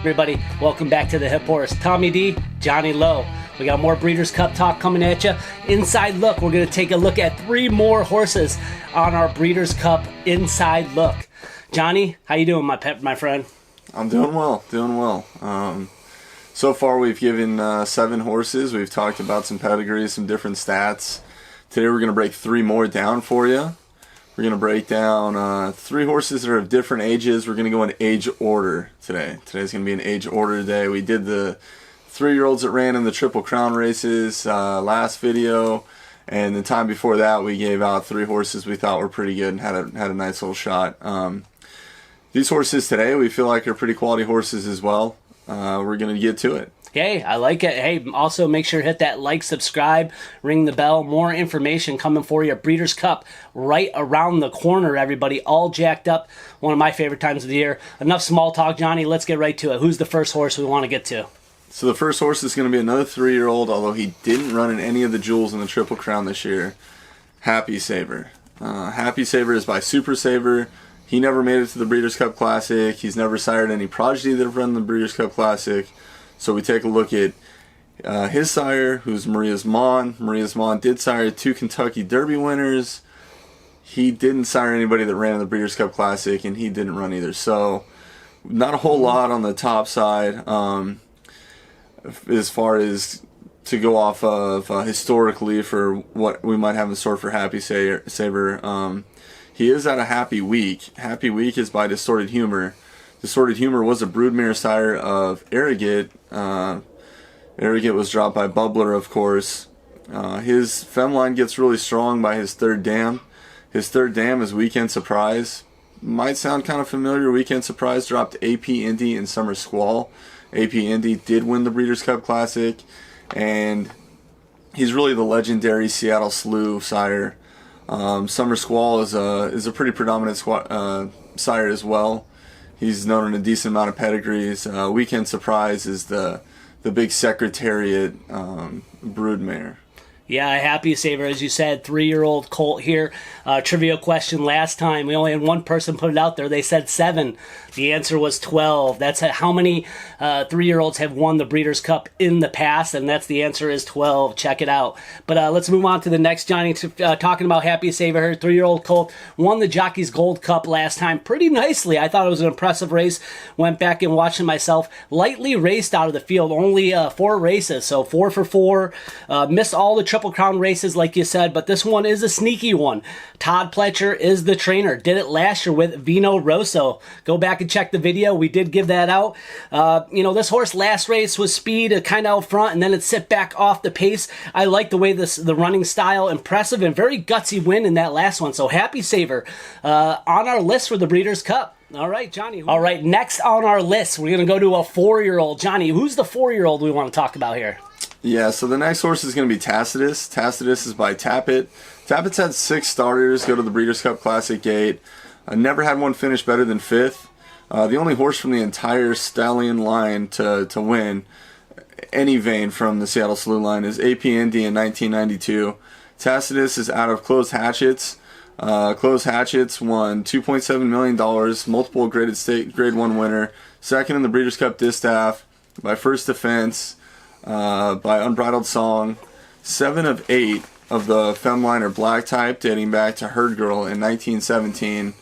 Everybody, welcome back to the Hip Horse. Tommy D, Johnny Lowe. We got more Breeders' Cup talk coming at you. Inside Look, we're going to take a look at 3 more horses on our Breeders' Cup Inside Look. Johnny, how you doing, my friend? I'm doing well, so far we've given 7 horses. We've talked about some pedigrees, some different stats. Today we're going to break 3 more down for you. We're going to break down 3 horses that are of different ages. We're going to go in age order today. Today's going to be an age order day. We did the 3-year-olds that ran in the Triple Crown races last video, and the time before that we gave out 3 horses we thought were pretty good and had a nice little shot. These horses today we feel like are pretty quality horses as well. We're going to get to it. Hey, I like it. Hey, also make sure to hit that like, subscribe, ring the bell. More information coming for you. Breeders' Cup right around the corner, everybody. All jacked up. One of my favorite times of the year. Enough small talk, Johnny. Let's get right to it. Who's the first horse we want to get to? So the first horse is going to be another 3-year-old, although he didn't run in any of the jewels in the Triple Crown this year. Happy Saver. Happy Saver is by Super Saver. He never made it to the Breeders' Cup Classic. He's never sired any progeny that have run the Breeders' Cup Classic. So we take a look at his sire, who's Maria's Mon. Maria's Mon did sire 2 Kentucky Derby winners. He didn't sire anybody that ran in the Breeders' Cup Classic, and he didn't run either. So not a whole lot on the top side as far as to go off of historically for what we might have in store for Happy Saver. He is at a Happy Week. Happy Week is by Distorted Humor. Distorted Humor was a broodmare sire of Arrogate. Arrogate was dropped by Bubbler, of course. His femline gets really strong by his 3rd dam. His 3rd dam is Weekend Surprise. Might sound kind of familiar. Weekend Surprise dropped AP Indy and Summer Squall. AP Indy did win the Breeders' Cup Classic, and he's really the legendary Seattle Slew sire. Summer Squall is a pretty predominant sire as well. He's known in a decent amount of pedigrees. Weekend Surprise is the big Secretariat broodmare. Yeah, Happy Saver, as you said, 3-year-old colt here. Trivia question last time. We only had one person put it out there. They said 7. The answer was 12. That's how many 3-year-olds have won the Breeders' Cup in the past, and that's the answer is 12. Check it out. But let's move on to the next, Johnny. Talking about Happy Saver, her 3-year-old colt won the Jockey's Gold Cup last time pretty nicely. I thought it was an impressive race. Went back and watched it myself. Lightly raced out of the field, only 4 races, so 4 for 4. Missed all the Triple Crown races, like you said, but this one is a sneaky one. Todd Pletcher is the trainer. Did it last year with Vino Rosso. Go back and check the video. We did give that out. This horse last race was speed, kind of out front, and then it sit back off the pace. I like the way the running style, impressive and very gutsy win in that last one. So Happy Saver on our list for the Breeders' Cup. All right, Johnny. All right, next on our list, we're going to go to a 4-year-old. Johnny, who's the 4-year-old we want to talk about here? Yeah, so the next horse is going to be Tacitus. Tacitus is by Tappet. Tappet's had 6 starters go to the Breeders' Cup Classic gate. Never had one finish better than 5th. The only horse from the entire stallion line to win any vein from the Seattle Slew line is AP Indy in 1992. Tacitus is out of Closed Hatchets. Closed Hatchets won $2.7 million, multiple Grade 1 winner, 2nd in the Breeders' Cup Distaff, by First Defense, by Unbridled Song. 7 of 8 of the femline are black type, dating back to Herd Girl in 1917.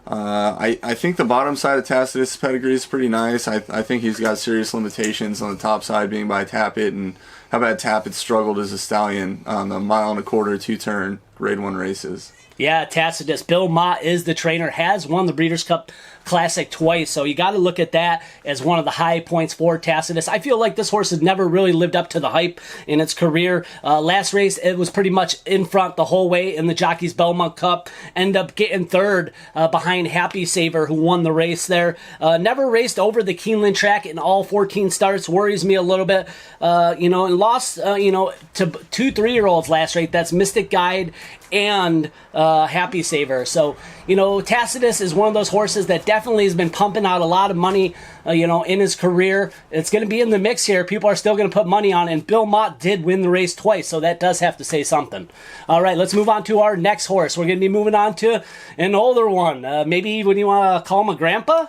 I think the bottom side of Tacitus' pedigree is pretty nice. I think he's got serious limitations on the top side being by Tappet, and how bad Tappet struggled as a stallion on the 1.25 mile 2-turn Grade 1 races. Yeah, Tacitus. Bill Mott is the trainer, has won the Breeders' Cup Classic twice, so you got to look at that as one of the high points for Tacitus. I feel like this horse has never really lived up to the hype in its career. Last race, it was pretty much in front the whole way in the Jockey's Belmont Cup. Ended up getting 3rd behind Happy Saver, who won the race there. Never raced over the Keeneland track in all 14 starts. Worries me a little bit. And lost, to 2 3-year-olds last race. That's Mystic Guide and Happy Saver. So, Tacitus is one of those horses that definitely has been pumping out a lot of money, in his career. It's going to be in the mix here. People are still going to put money on, and Bill Mott did win the race twice, so that does have to say something. All right, let's move on to our next horse. We're going to be moving on to an older one. Maybe when you want to call him a grandpa?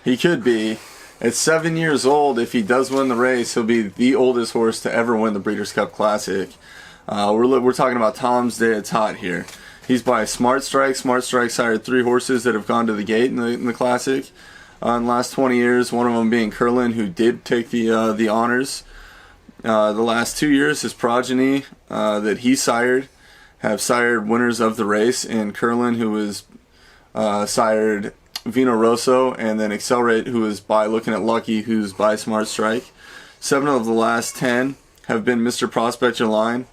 He could be. At 7 years old, if he does win the race, he'll be the oldest horse to ever win the Breeders' Cup Classic. We're talking about Tom's Deatot here. He's by Smart Strike. Smart Strike sired 3 horses that have gone to the gate in the Classic in the last 20 years, one of them being Curlin, who did take the honors. The last 2 years, his progeny that he sired have sired winners of the race, and Curlin, who was sired Vino Rosso, and then Accelerate, who is by Looking at Lucky, who's by Smart Strike. 7 of the last 10 have been Mr. Prospect Your Line,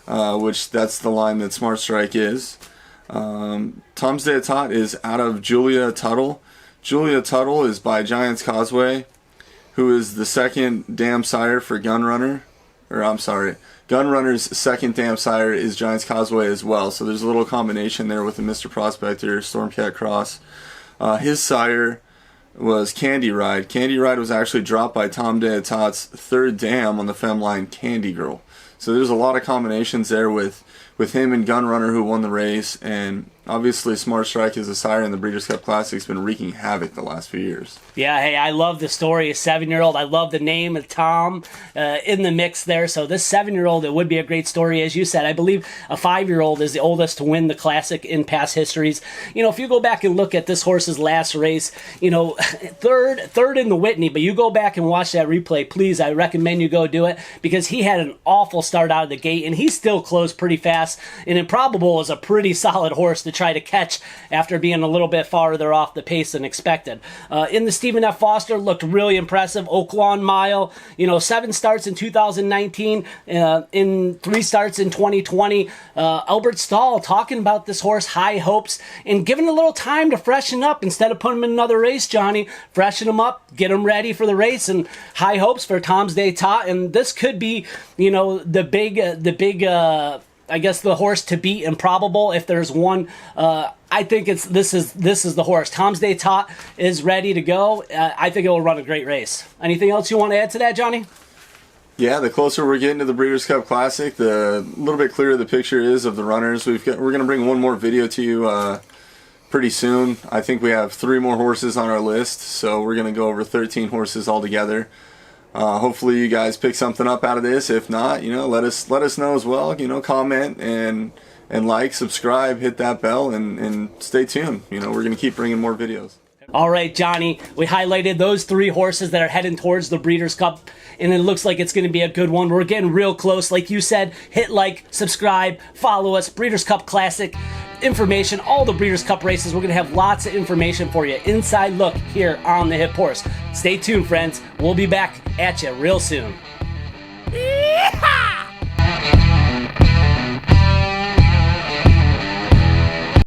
which that's the line that Smart Strike is. Tom's Deatot is out of Julia Tuttle. Julia Tuttle is by Giant's Causeway, who is the second dam sire for Gunrunner. Or I'm sorry, Gunrunner's second dam sire is Giant's Causeway as well. So there's a little combination there with the Mr. Prospector, Stormcat Cross. His sire was Candy Ride. Candy Ride was actually dropped by Tom Deatot's third dam on the fem line Candy Girl. So there's a lot of combinations there with him and Gunrunner, who won the race, and obviously Smart Strike as a sire in the Breeders' Cup Classic has been wreaking havoc the last few years. Yeah, hey, I love the story. A 7-year-old. I love the name of Tom in the mix there. So this 7-year-old, it would be a great story. As you said, I believe a 5-year-old is the oldest to win the Classic in past histories. You know, if you go back and look at this horse's last race, you know, third in the Whitney, but you go back and watch that replay, please, I recommend you go do it, because he had an awful start out of the gate, and he still closed pretty fast. And Improbable is a pretty solid horse to try to catch after being a little bit farther off the pace than expected. In the Stephen F. Foster, looked really impressive. Oaklawn Mile, you know, 7 starts in 2019, in 3 starts in 2020. Albert Stahl talking about this horse, high hopes, and giving a little time to freshen up instead of putting him in another race, Johnny. Freshen him up, get him ready for the race, and high hopes for Tom's Deatot. And this could be, you know, the big I guess the horse to beat Improbable. If there's one, I think this is the horse. Tom's Deatot is ready to go. I think it will run a great race. Anything else you want to add to that, Johnny? Yeah, the closer we're getting to the Breeders' Cup Classic, the little bit clearer the picture is of the runners. We're going to bring one more video to you pretty soon. I think we have 3 more horses on our list, so we're going to go over 13 horses altogether. Hopefully you guys pick something up out of this. If not, you know, let us know as well. You know, comment and like, subscribe, hit that bell, and stay tuned. You know, we're going to keep bringing more videos. All right, Johnny, we highlighted those 3 horses that are heading towards the Breeders' Cup, and it looks like it's going to be a good one. We're getting real close. Like you said, hit like, subscribe, follow us. Breeders' Cup Classic information, all the Breeders' Cup races. We're going to have lots of information for you. Inside look here on the Hip Horse. Stay tuned, friends. We'll be back at you real soon.